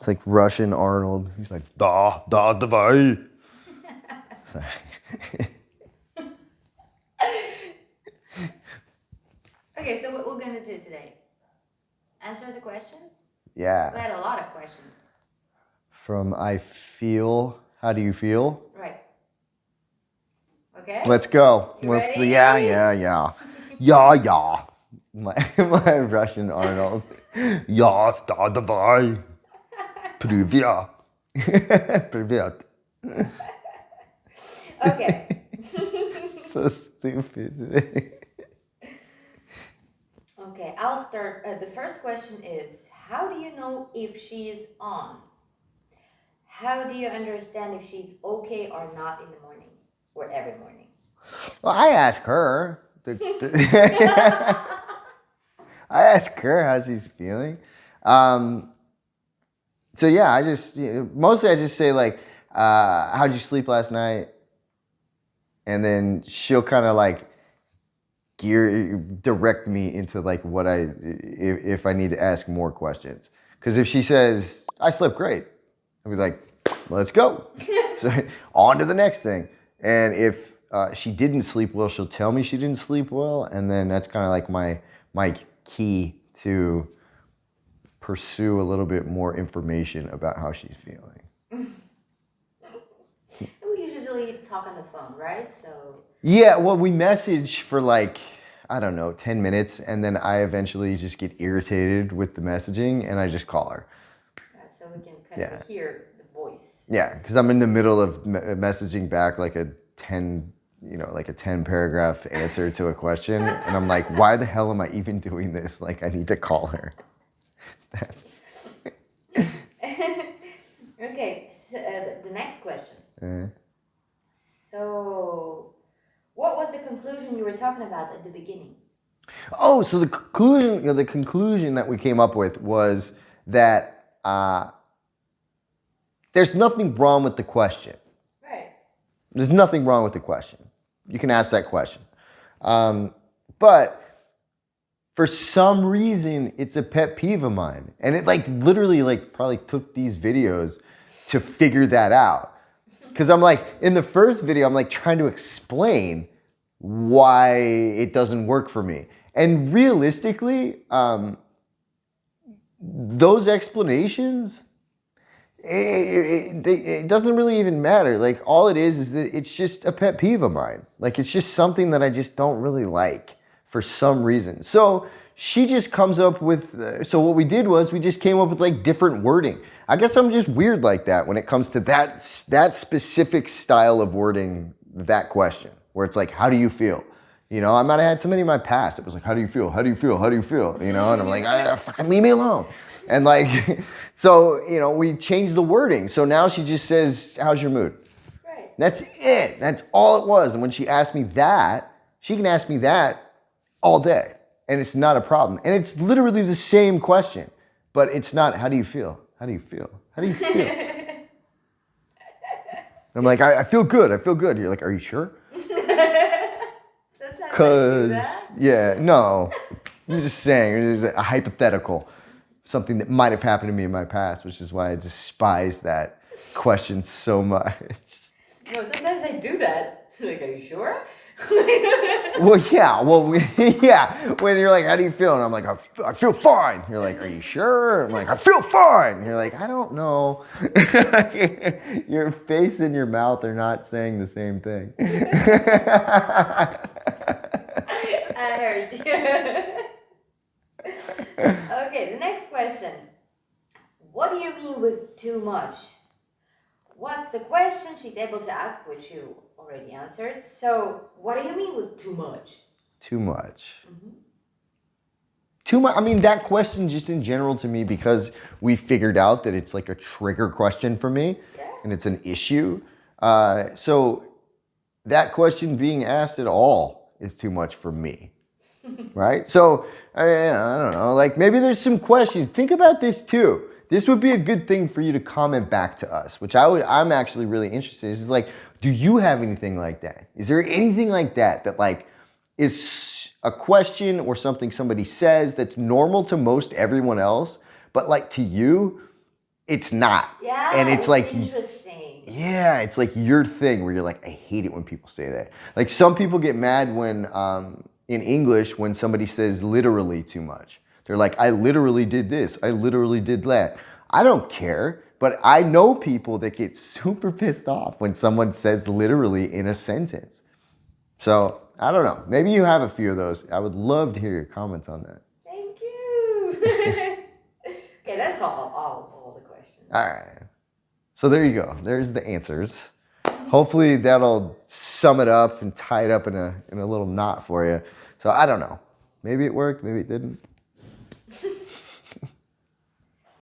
It's like Russian Arnold. He's like, давай. Sorry. Okay, so what we're gonna do today? Answer the questions? Yeah. We had a lot of questions. From I feel, how do you feel? Right. Okay? Let's go. You Let's ready? Yeah. My Russian Arnold. Ja, давай. Привет. Привет. Okay. So stupid. Okay, I'll start. The first question is, how do you know if she is on? How do you understand if she's okay or not in the morning or every morning? Well, I ask her. I ask her how she's feeling. So yeah, mostly I just say like, how'd you sleep last night? And then she'll kind of like direct me into like if I need to ask more questions. Because if she says, I slept great, I'll be like, let's go. So on to the next thing. And if she didn't sleep well, she'll tell me she didn't sleep well. And then that's kind of like my key to pursue a little bit more information about how she's feeling. We usually talk on the phone, right? So Yeah, well, we message for like, I don't know, 10 minutes, and then I eventually just get irritated with the messaging, and I just call her. so we can kind of hear the voice. Yeah, because I'm in the middle of messaging back like a 10 paragraph answer to a question, and I'm like, why the hell am I even doing this? Like, I need to call her. Okay, so, the next question. So, what was the conclusion you were talking about at the beginning? Oh, so the conclusion that we came up with was that there's nothing wrong with the question. Right. There's nothing wrong with the question. You can ask that question. But for some reason, it's a pet peeve of mine. And it like literally like probably took these videos to figure that out. Because I'm like, in the first video, I'm like trying to explain why it doesn't work for me. And realistically, those explanations, it doesn't really even matter. Like all it is that it's just a pet peeve of mine. Like it's just something that I just don't really like for some reason. So she just comes up with, so what we did was we just came up with like different wording. I guess I'm just weird like that when it comes to that specific style of wording that question, where it's like, how do you feel? You know, I might have had somebody in my past that was like, how do you feel? How do you feel? How do you feel? You know, and I'm like, fucking leave me alone. And like, so, you know, we changed the wording. So now she just says, how's your mood? Right. That's it. That's all it was. And when she asked me that, she can ask me that all day. And it's not a problem. And it's literally the same question. But it's not, how do you feel? How do you feel? How do you feel? And I'm like, I feel good. I feel good. You're like, are you sure? Because, yeah, no. I'm just saying, it was a hypothetical. Something that might have happened to me in my past, which is why I despise that question so much. No, sometimes I do that. Like, are you sure? Well, yeah. Yeah. When you're like, how do you feel? And I'm like, I feel fine. You're like, are you sure? I'm like, I feel fine. You're like, I don't know. Your face and your mouth are not saying the same thing. I heard you. Okay, the next question. What do you mean with too much? What's the question she's able to ask, which you already answered. So, what do you mean with too much? Too much. Mm-hmm. Too much. I mean, that question just in general to me, because we figured out that it's like a trigger question for me, and it's an issue. So that question being asked at all is too much for me. Right? So, I don't know, like maybe there's some questions. Think about this too. This would be a good thing for you to comment back to us, which I'm actually really interested in. Is like, do you have anything like that? Is there anything like that like is a question or something somebody says that's normal to most everyone else, but like to you, it's not. Yeah, And it's like, interesting. yeah, it's like your thing where you're like, I hate it when people say that. Like some people get mad when, in English, when somebody says literally too much. They're like, I literally did this. I literally did that. I don't care, but I know people that get super pissed off when someone says literally in a sentence. So I don't know. Maybe you have a few of those. I would love to hear your comments on that. Thank you. Okay, that's all the questions. All right. So there you go. There's the answers. Hopefully that'll sum it up and tie it up in a little knot for you. So I don't know. Maybe it worked. Maybe it didn't.